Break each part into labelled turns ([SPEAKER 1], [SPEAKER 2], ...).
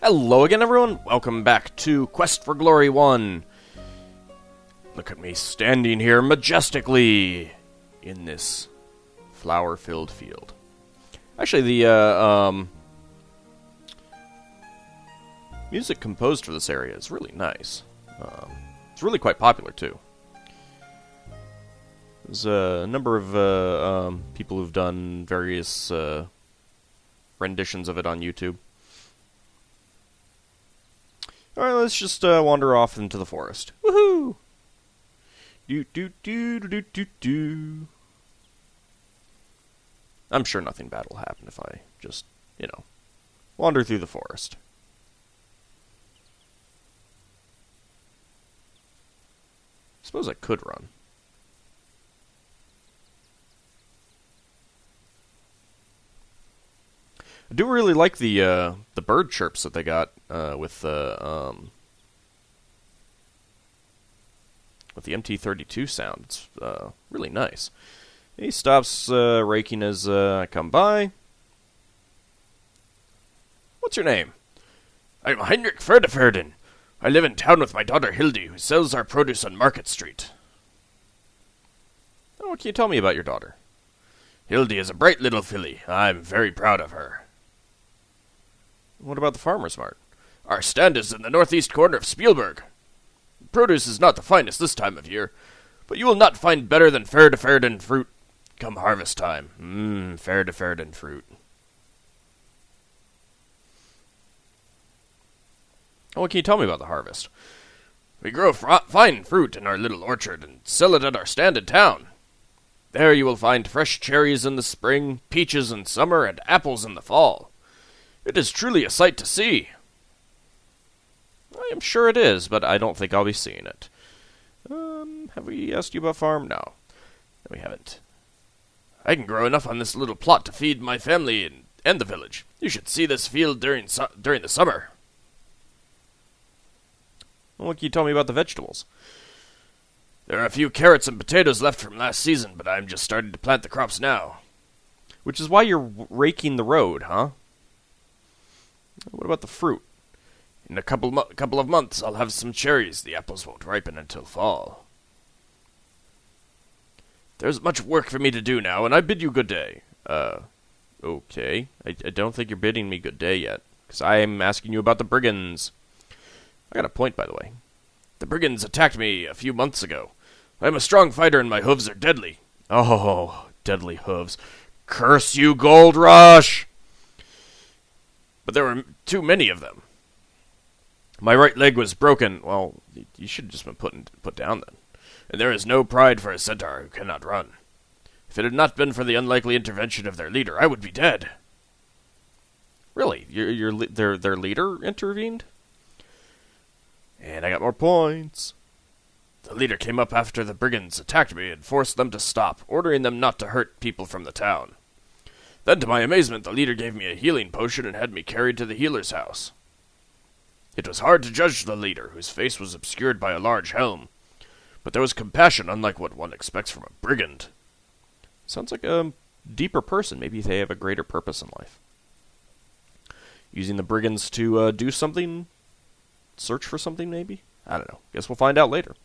[SPEAKER 1] Hello again, everyone. Welcome back to Quest for Glory 1. Look at me standing here majestically in this flower-filled field. Actually, the music composed for this area is really nice. It's really quite popular, too. There's a number of people who've done various renditions of it on YouTube. Alright, let's just wander off into the forest. Woohoo! Do. I'm sure nothing bad will happen if I just, wander through the forest. Suppose I could run. I do really like the bird chirps that they got with the MT32 sound. It's really nice. He stops raking as I come by. What's your name? I'm Heinrich Ferdeferden. I live in town with my daughter Hildy, who sells our produce on Market Street. Oh, what can you tell me about your daughter? Hildy is a bright little filly. I'm very proud of her. What about the farmer's mart? Our stand is in the northeast corner of Spielberg. Produce is not the finest this time of year, but you will not find better than Ferdeferden fruit come harvest time. Ferdeferden fruit. What can you tell me about the harvest? We grow fine fruit in our little orchard and sell it at our stand in town. There you will find fresh cherries in the spring, peaches in summer, and apples in the fall. It is truly a sight to see. I am sure it is, but I don't think I'll be seeing it. Have we asked you about farm? No, we haven't. I can grow enough on this little plot to feed my family and the village. You should see this field during the summer. What can you tell me about the vegetables? There are a few carrots and potatoes left from last season, but I'm just starting to plant the crops now. Which is why you're raking the road, huh? What about the fruit? In a couple of months, I'll have some cherries. The apples won't ripen until fall. There's much work for me to do now, and I bid you good day. Okay. I don't think you're bidding me good day yet, because I'm asking you about the brigands. I got a point, by the way. The brigands attacked me a few months ago. I'm a strong fighter, and my hooves are deadly. Oh, deadly hooves. Curse you, Gold Rush! But there were too many of them. My right leg was broken. Well, you should have just been put down then. And there is no pride for a centaur who cannot run. If it had not been for the unlikely intervention of their leader, I would be dead. Really? Their leader intervened? And I got more points. The leader came up after the brigands attacked me and forced them to stop, ordering them not to hurt people from the town. Then, to my amazement, the leader gave me a healing potion and had me carried to the healer's house. It was hard to judge the leader, whose face was obscured by a large helm, but there was compassion unlike what one expects from a brigand. Sounds like a deeper person. Maybe they have a greater purpose in life. Using the brigands to do something? Search for something, maybe? I don't know. Guess we'll find out later.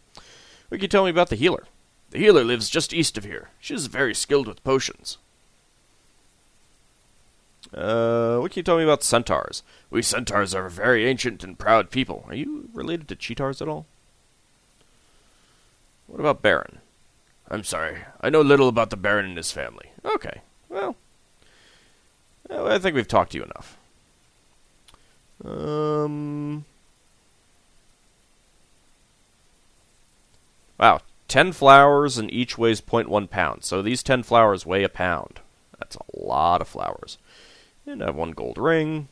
[SPEAKER 1] What can you tell me about the healer? The healer lives just east of here. She is very skilled with potions. What can you tell me about centaurs? We centaurs are a very ancient and proud people. Are you related to cheetars at all? What about Baron? I'm sorry. I know little about the Baron and his family. Okay. Well, I think we've talked to you enough. Wow. 10 flowers and each weighs 0.1 pounds. So these 10 flowers weigh a pound. That's a lot of flowers. And I have 1 gold ring.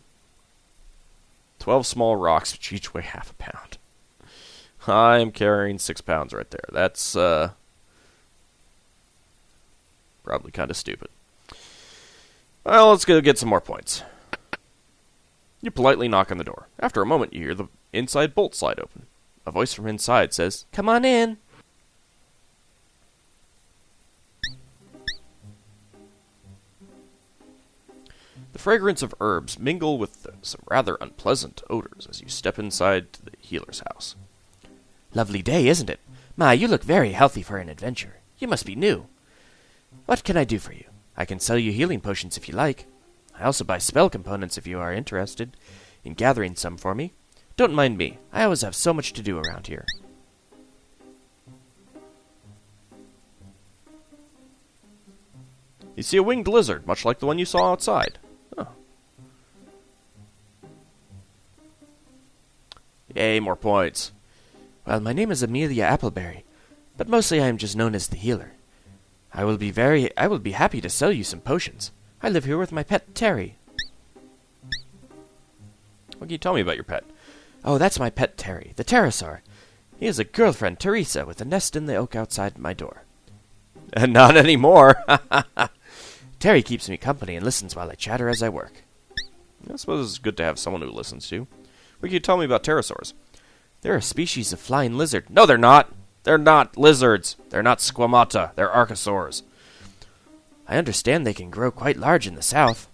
[SPEAKER 1] 12 small rocks, which each weigh half a pound. I'm carrying 6 pounds right there. That's, probably kind of stupid. Well, let's go get some more points. You politely knock on the door. After a moment, you hear the inside bolt slide open. A voice from inside says, "Come on in." The fragrance of herbs mingle with some rather unpleasant odors as you step inside the healer's house.
[SPEAKER 2] Lovely day, isn't it? My, you look very healthy for an adventure. You must be new. What can I do for you? I can sell you healing potions if you like. I also buy spell components if you are interested in gathering some for me. Don't mind me. I always have so much to do around here.
[SPEAKER 1] You see a winged lizard, much like the one you saw outside. Oh. Yay, more points.
[SPEAKER 2] Well, my name is Amelia Appleberry, but mostly I am just known as the healer. I will be happy to sell you some potions. I live here with my pet Terry.
[SPEAKER 1] What can you tell me about your pet?
[SPEAKER 2] Oh, that's my pet Terry, the pterosaur. He has a girlfriend, Teresa, with a nest in the oak outside my door.
[SPEAKER 1] Not anymore.
[SPEAKER 2] Terry keeps me company and listens while I chatter as I work.
[SPEAKER 1] I suppose it's good to have someone who listens to you. What can you tell me about pterosaurs?
[SPEAKER 2] They're a species of flying lizard.
[SPEAKER 1] No, they're not. They're not lizards. They're not squamata. They're archosaurs.
[SPEAKER 2] I understand they can grow quite large in the south.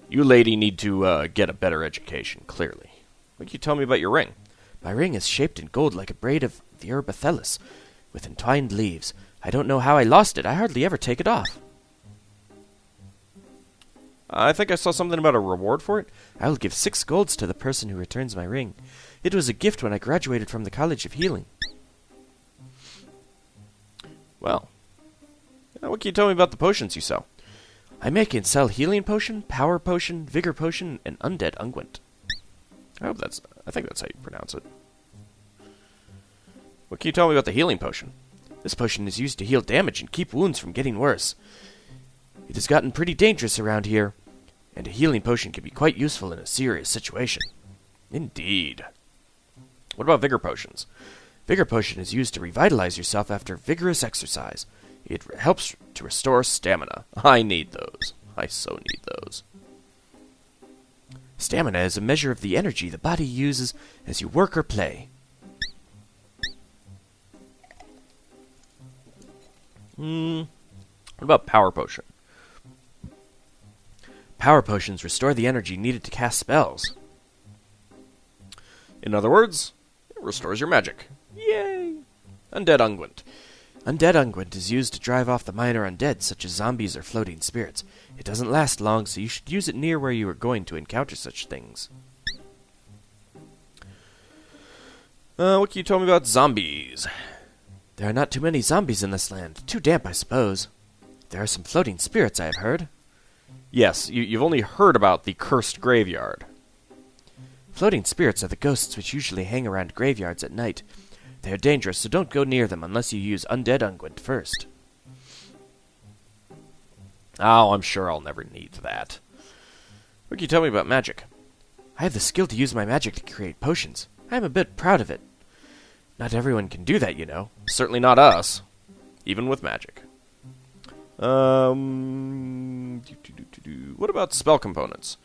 [SPEAKER 1] You lady need to get a better education, clearly. What can you tell me about your ring?
[SPEAKER 2] My ring is shaped in gold like a braid of the herb Athelis, with entwined leaves. I don't know how I lost it. I hardly ever take it off.
[SPEAKER 1] I think I saw something about a reward for it.
[SPEAKER 2] I will give 6 golds to the person who returns my ring. It was a gift when I graduated from the College of Healing.
[SPEAKER 1] Well, what can you tell me about the potions you sell?
[SPEAKER 2] I make and sell healing potion, power potion, vigor potion, and undead unguent.
[SPEAKER 1] I think that's how you pronounce it. What can you tell me about the healing potion?
[SPEAKER 2] This potion is used to heal damage and keep wounds from getting worse. It has gotten pretty dangerous around here, and a healing potion can be quite useful in a serious situation.
[SPEAKER 1] Indeed. What about vigor potions?
[SPEAKER 2] Vigor potion is used to revitalize yourself after vigorous exercise. It helps to restore stamina.
[SPEAKER 1] I need those. I so need those.
[SPEAKER 2] Stamina is a measure of the energy the body uses as you work or play.
[SPEAKER 1] What about power potion?
[SPEAKER 2] Power potions restore the energy needed to cast spells.
[SPEAKER 1] In other words, it restores your magic. Yay! Undead unguent.
[SPEAKER 2] Undead unguent is used to drive off the minor undead, such as zombies or floating spirits. It doesn't last long, so you should use it near where you are going to encounter such things.
[SPEAKER 1] What can you tell me about zombies?
[SPEAKER 2] There are not too many zombies in this land. Too damp, I suppose. There are some floating spirits, I have heard.
[SPEAKER 1] Yes, you've only heard about the cursed graveyard.
[SPEAKER 2] Floating spirits are the ghosts which usually hang around graveyards at night. They are dangerous, so don't go near them unless you use undead unguent first.
[SPEAKER 1] Oh, I'm sure I'll never need that. What can you tell me about magic?
[SPEAKER 2] I have the skill to use my magic to create potions. I am a bit proud of it. Not everyone can do that, you know.
[SPEAKER 1] Certainly not us. Even with magic. What about spell components?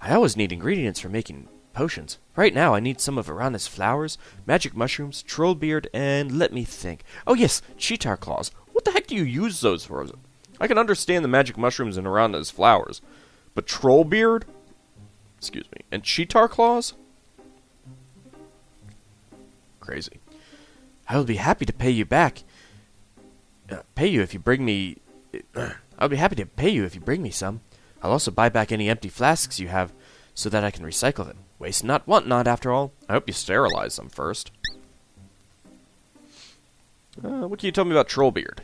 [SPEAKER 2] I always need ingredients for making potions. Right now, I need some of Arana's flowers, magic mushrooms, troll beard, and let me think. Oh yes, cheetar claws.
[SPEAKER 1] What the heck do you use those for? I can understand the magic mushrooms and Arana's flowers, but troll beard? Excuse me. And cheetar claws? Crazy.
[SPEAKER 2] I will be happy to pay you back. Pay you if you bring me. I'll be happy to pay you if you bring me some. I'll also buy back any empty flasks you have, so that I can recycle them. Waste not, want not, after all.
[SPEAKER 1] I hope you sterilize them first. What can you tell me about Trollbeard?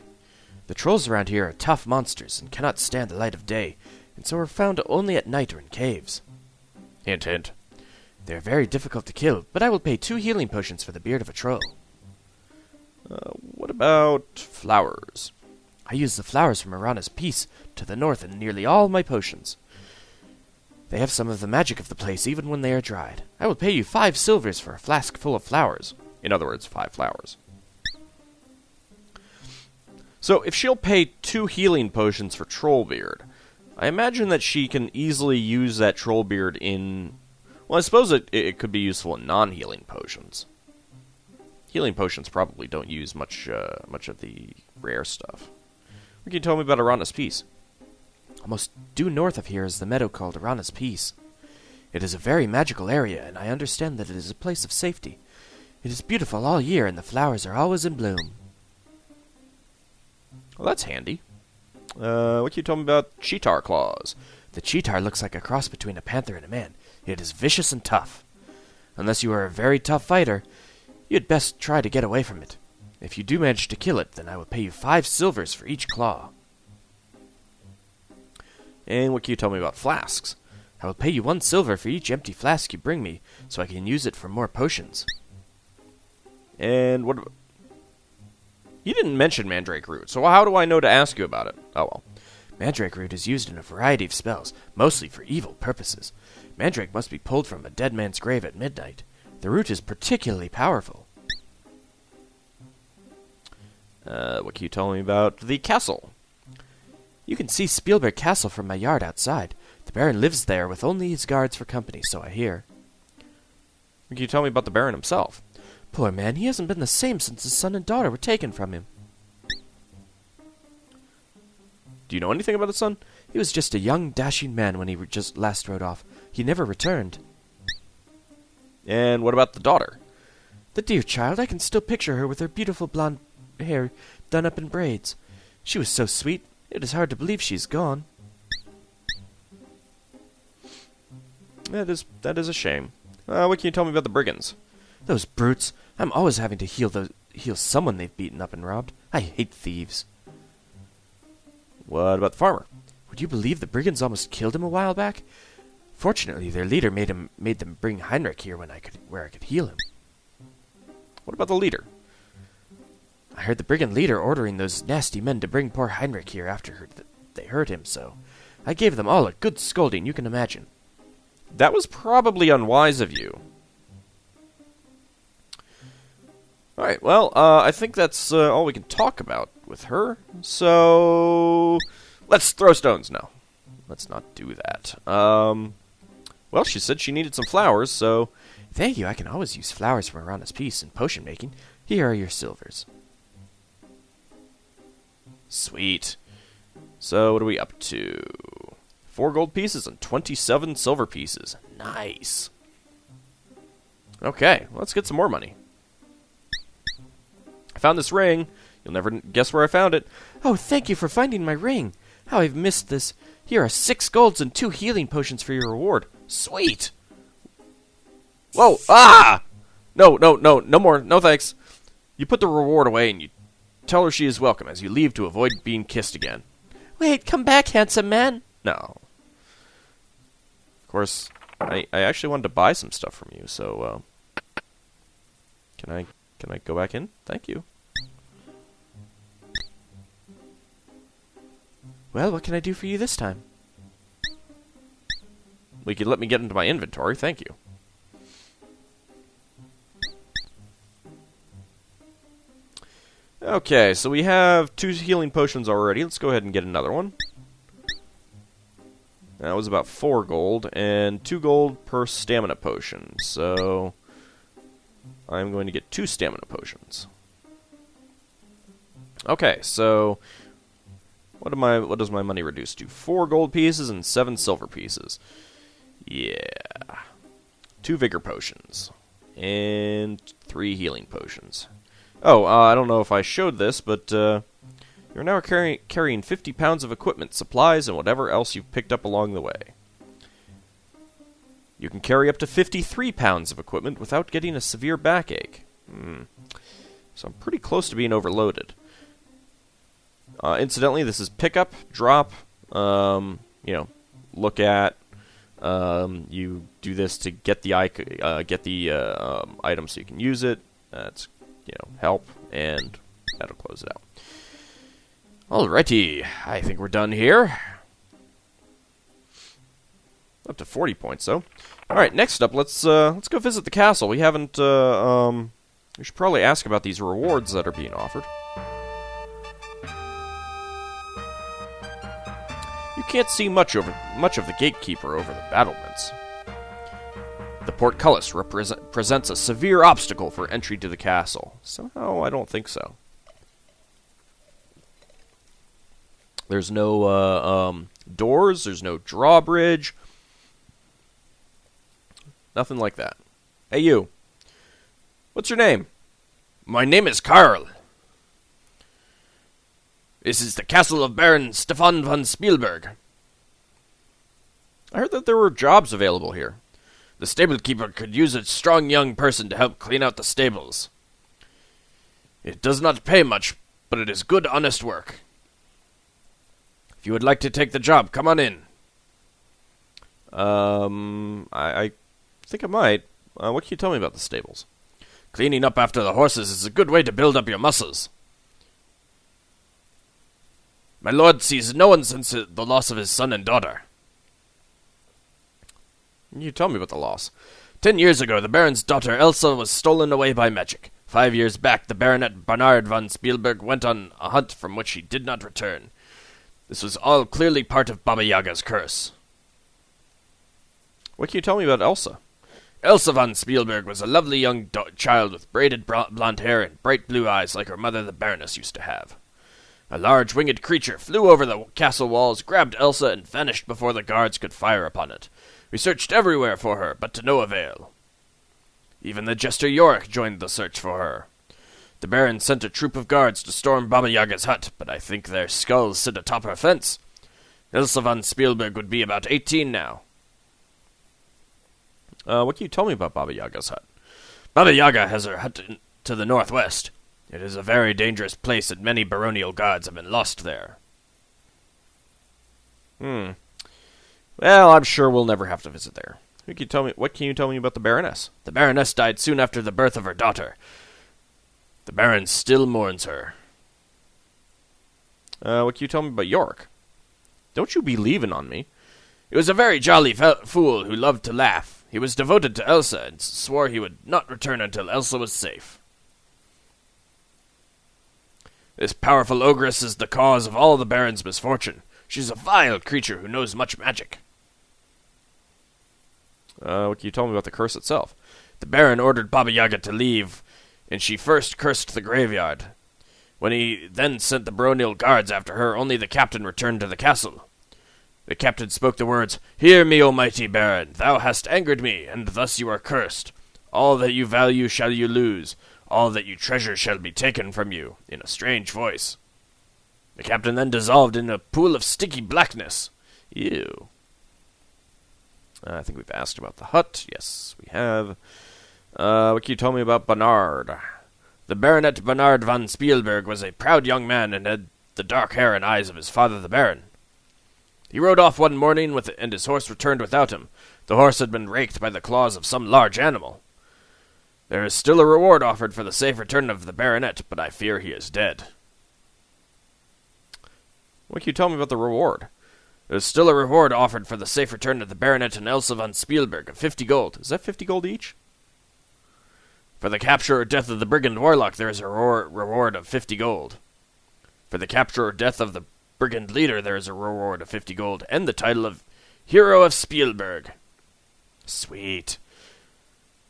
[SPEAKER 2] The trolls around here are tough monsters and cannot stand the light of day, and so are found only at night or in caves.
[SPEAKER 1] Hint, hint.
[SPEAKER 2] They are very difficult to kill, but I will pay 2 healing potions for the beard of a troll.
[SPEAKER 1] What about flowers?
[SPEAKER 2] I use the flowers from Arana's Peace to the north in nearly all my potions. They have some of the magic of the place even when they are dried. I will pay you 5 silvers for a flask full of flowers.
[SPEAKER 1] In other words, 5 flowers. So, if she'll pay 2 healing potions for Trollbeard, I imagine that she can easily use that Trollbeard in... Well, I suppose it could be useful in non-healing potions. Healing potions probably don't use much of the rare stuff. What can you tell me about Arana's Peace?
[SPEAKER 2] Almost due north of here is the meadow called Arana's Peace. It is a very magical area, and I understand that it is a place of safety. It is beautiful all year, and the flowers are always in bloom.
[SPEAKER 1] Well, that's handy. What can you tell me about cheetar claws?
[SPEAKER 2] The cheetar looks like a cross between a panther and a man. It is vicious and tough. Unless you are a very tough fighter, you had best try to get away from it. If you do manage to kill it, then I will pay you 5 silvers for each claw.
[SPEAKER 1] And what can you tell me about flasks?
[SPEAKER 2] I will pay you 1 silver for each empty flask you bring me, so I can use it for more potions.
[SPEAKER 1] And what... You didn't mention mandrake root, so how do I know to ask you about it? Oh well.
[SPEAKER 2] Mandrake root is used in a variety of spells, mostly for evil purposes. Mandrake must be pulled from a dead man's grave at midnight. The root is particularly powerful.
[SPEAKER 1] What can you tell me about the castle?
[SPEAKER 2] You can see Spielberg Castle from my yard outside. The Baron lives there with only his guards for company, so I hear.
[SPEAKER 1] What can you tell me about the Baron himself?
[SPEAKER 2] Poor man, he hasn't been the same since his son and daughter were taken from him.
[SPEAKER 1] Do you know anything about his son?
[SPEAKER 2] He was just a young, dashing man when he just last rode off. He never returned.
[SPEAKER 1] And what about the daughter?
[SPEAKER 2] The dear child, I can still picture her with her beautiful blonde hair done up in braids. She was so sweet, it is hard to believe she's gone.
[SPEAKER 1] That is a shame. What can you tell me about the brigands?
[SPEAKER 2] Those brutes. I'm always having to heal someone they've beaten up and robbed. I hate thieves.
[SPEAKER 1] What about the farmer?
[SPEAKER 2] Would you believe the brigands almost killed him a while back? Fortunately, their leader made them bring Heinrich here where I could heal him.
[SPEAKER 1] What about the leader?
[SPEAKER 2] I heard the brigand leader ordering those nasty men to bring poor Heinrich here after they hurt him, so I gave them all a good scolding, you can imagine.
[SPEAKER 1] That was probably unwise of you. Alright, well, I think that's all we can talk about with her. So, let's throw stones now. Let's not do that. Well, she said she needed some flowers, so...
[SPEAKER 2] Thank you, I can always use flowers from Arana's Peace in potion making. Here are your silvers.
[SPEAKER 1] Sweet. So, what are we up to? 4 gold pieces and 27 silver pieces. Nice. Okay, let's get some more money. I found this ring. You'll never guess where I found it.
[SPEAKER 2] Oh, thank you for finding my ring. How I've missed this. Here are 6 golds and 2 healing potions for your reward.
[SPEAKER 1] Sweet. Whoa, ah! No more, no thanks. You put the reward away and you tell her she is welcome as you leave to avoid being kissed again.
[SPEAKER 2] Wait, come back, handsome man.
[SPEAKER 1] No. Of course, I actually wanted to buy some stuff from you, so, Can I go back in? Thank you.
[SPEAKER 2] Well, what can I do for you this time?
[SPEAKER 1] Well, you could let me get into my inventory, thank you. Okay, so we have 2 healing potions already. Let's go ahead and get another one. That was about 4 gold, and 2 gold per stamina potion. So, I'm going to get 2 stamina potions. Okay, so what does my money reduce to? 4 gold pieces and 7 silver pieces. Yeah. 2 vigor potions. And 3 healing potions. Oh, I don't know if I showed this, but you're now carrying 50 pounds of equipment, supplies, and whatever else you've picked up along the way. You can carry up to 53 pounds of equipment without getting a severe backache. So I'm pretty close to being overloaded. Incidentally, this is pick up, drop, look at. You do this to get the item so you can use it. That's help, and that'll close it out. Alrighty, I think we're done here. Up to 40 points, though. Alright, next up, let's go visit the castle. We haven't, we should probably ask about these rewards that are being offered. You can't see much of the gatekeeper over the battlements. The portcullis presents a severe obstacle for entry to the castle. Somehow, I don't think so. There's no doors. There's no drawbridge. Nothing like that. Hey, you. What's your name?
[SPEAKER 2] My name is Karl. This is the castle of Baron Stefan von Spielberg.
[SPEAKER 1] I heard that there were jobs available here.
[SPEAKER 2] The stable keeper could use a strong young person to help clean out the stables. It does not pay much, but it is good, honest work. If you would like to take the job, come on in.
[SPEAKER 1] I think I might. What can you tell me about the stables?
[SPEAKER 2] Cleaning up after the horses is a good way to build up your muscles. My lord sees no one since the loss of his son and daughter.
[SPEAKER 1] You tell me about the loss.
[SPEAKER 2] 10 years ago, the Baron's daughter Elsa was stolen away by magic. 5 years back, the Baronet Bernard von Spielberg went on a hunt from which he did not return. This was all clearly part of Baba Yaga's curse.
[SPEAKER 1] What can you tell me about Elsa?
[SPEAKER 2] Elsa von Spielberg was a lovely young child with braided blonde hair and bright blue eyes like her mother the Baroness used to have. A large winged creature flew over the castle walls, grabbed Elsa, and vanished before the guards could fire upon it. We searched everywhere for her, but to no avail. Even the jester Yorick joined the search for her. The Baron sent a troop of guards to storm Baba Yaga's hut, but I think their skulls sit atop her fence. Elsa von Spielberg would be about 18 now.
[SPEAKER 1] What can you tell me about Baba Yaga's hut?
[SPEAKER 2] Baba Yaga has her hut to the northwest. It is a very dangerous place, and many baronial guards have been lost there.
[SPEAKER 1] Well, I'm sure we'll never have to visit there. What can you tell me about the Baroness?
[SPEAKER 2] The Baroness died soon after the birth of her daughter. The Baron still mourns her.
[SPEAKER 1] What can you tell me about Yorick? Don't you be leaving on me.
[SPEAKER 2] He was a very jolly fool who loved to laugh. He was devoted to Elsa and swore he would not return until Elsa was safe. This powerful ogress is the cause of all the Baron's misfortune. She's a vile creature who knows much magic.
[SPEAKER 1] What can you tell me about the curse itself?
[SPEAKER 2] The Baron ordered Baba Yaga to leave, and she first cursed the graveyard. When he then sent the baronial guards after her, only the captain returned to the castle. The captain spoke the words, "Hear me, O mighty Baron, thou hast angered me, and thus you are cursed. All that you value shall you lose. All that you treasure shall be taken from you," in a strange voice. The captain then dissolved in a pool of sticky blackness.
[SPEAKER 1] Ew. I think we've asked about the hut. Yes, we have. What can you tell me about Bernard?
[SPEAKER 2] The Baronet Bernard von Spielberg was a proud young man and had the dark hair and eyes of his father the Baron. He rode off one morning and his horse returned without him. The horse had been raked by the claws of some large animal. There is still a reward offered for the safe return of the Baronet, but I fear he is dead.
[SPEAKER 1] What can you tell me about the reward?
[SPEAKER 2] There is still a reward offered for the safe return of the Baronet and Elsa von Spielberg of 50 gold.
[SPEAKER 1] Is that 50 gold each?
[SPEAKER 2] For the capture or death of the brigand warlock, there is a reward of 50 gold. For the capture or death of the brigand leader, there is a reward of 50 gold, and the title of Hero of Spielberg. Sweet.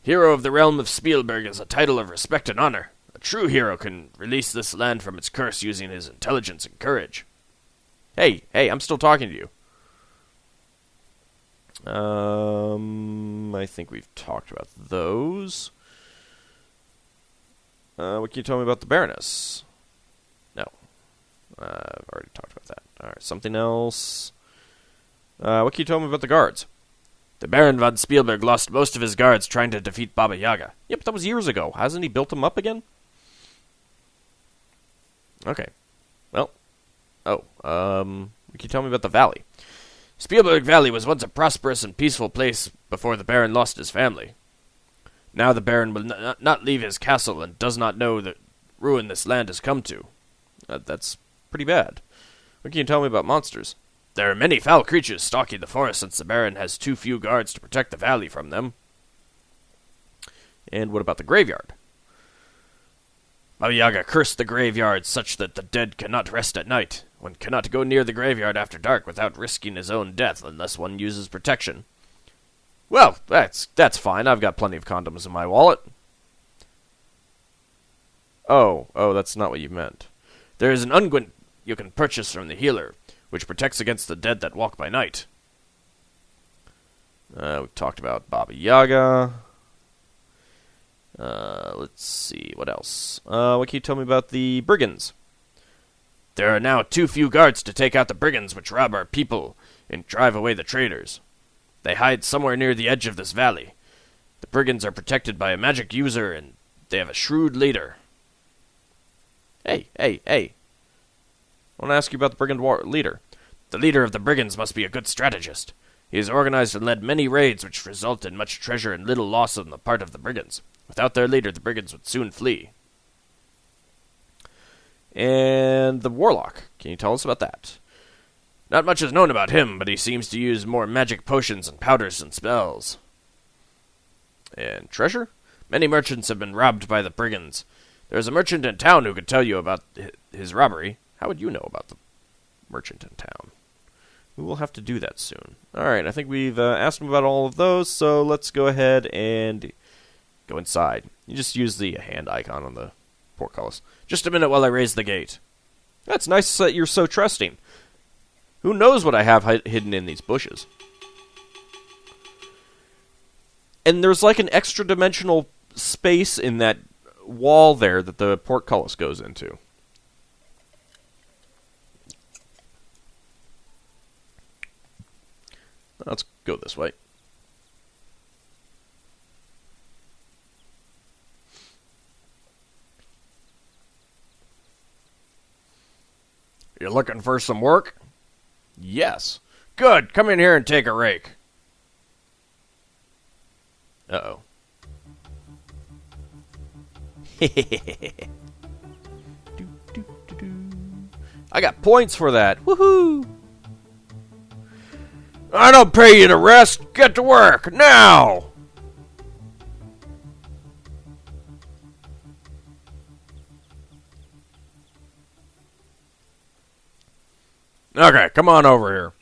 [SPEAKER 2] Hero of the realm of Spielberg is a title of respect and honor. A true hero can release this land from its curse using his intelligence and courage.
[SPEAKER 1] Hey, I'm still talking to you. I think we've talked about those. What can you tell me about the Baroness? No. I've already talked about that. Alright, something else. What can you tell me about the guards?
[SPEAKER 2] The Baron von Spielberg lost most of his guards trying to defeat Baba Yaga.
[SPEAKER 1] Yep, that was years ago. Hasn't he built them up again? Okay. Well. Can you tell me about the valley?
[SPEAKER 2] Spielberg Valley was once a prosperous and peaceful place before the Baron lost his family. Now the Baron will not leave his castle and does not know the ruin this land has come to.
[SPEAKER 1] That's pretty bad. What can you tell me about monsters?
[SPEAKER 2] There are many foul creatures stalking the forest since the Baron has too few guards to protect the valley from them.
[SPEAKER 1] And what about the graveyard?
[SPEAKER 2] Baba Yaga cursed the graveyard such that the dead cannot rest at night. One cannot go near the graveyard after dark without risking his own death unless one uses protection.
[SPEAKER 1] Well, that's fine. I've got plenty of condoms in my wallet. Oh, that's not what you meant.
[SPEAKER 2] There is an unguent you can purchase from the healer.
[SPEAKER 1] which protects against the dead that walk by night. We've talked about Baba Yaga. Let's see, what else? What can you tell me about the brigands? There are now too few guards to take out the brigands which rob our people and drive away the traders. They hide somewhere near the edge of this valley. The brigands are protected by a magic user, and they have a shrewd leader. Hey. I want to ask you about the brigand leader. The leader of the brigands must be a good strategist. He has organized and led many raids which result in much treasure and little loss on the part of the brigands. Without their leader, the brigands would soon flee. And the warlock. Can you tell us about that? Not much is known about him, but he seems to use more magic potions and powders and spells. And treasure? Many merchants have been robbed by the brigands. There is a merchant in town who could tell you about his robbery. How would you know about the merchant in town? We will have to do that soon. Alright, I think we've asked him about all of those, so let's go ahead and go inside. You just use the hand icon on the portcullis. Just a minute while I raise the gate. That's nice that you're so trusting. Who knows what I have hidden in these bushes? And there's like an extra dimensional space in that wall there that the portcullis goes into. Let's go this way. You looking for some work? Yes. Good. Come in here and take a rake. Uh-oh. I got points for that. Woohoo! I don't pay you to rest. Get to work now. Okay, come on over here.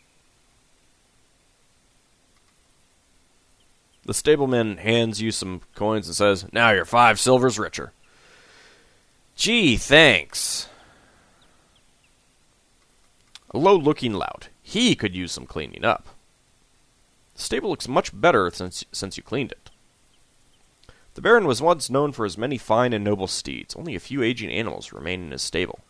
[SPEAKER 1] The stableman hands you some coins and says, now you're 5 silvers richer. Gee, thanks. A low-looking lout. He could use some cleaning up. The stable looks much better since you cleaned it. The Baron was once known for his many fine and noble steeds. Only a few aging animals remain in his stable.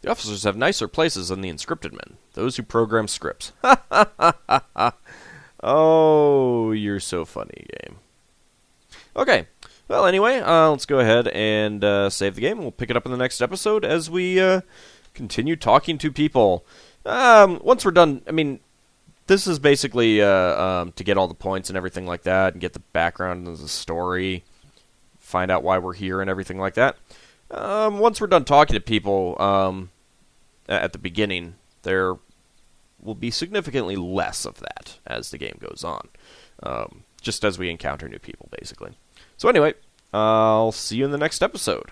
[SPEAKER 1] The officers have nicer places than the inscripted men, those who program scripts. Ha ha ha ha ha. Oh, you're so funny, game. Okay, well, anyway, let's go ahead and save the game. We'll pick it up in the next episode as we continue talking to people. Once we're done, I mean, this is basically to get all the points and everything like that, and get the background and the story, find out why we're here and everything like that. Once we're done talking to people at the beginning, there will be significantly less of that as the game goes on, just as we encounter new people, basically. So anyway, I'll see you in the next episode.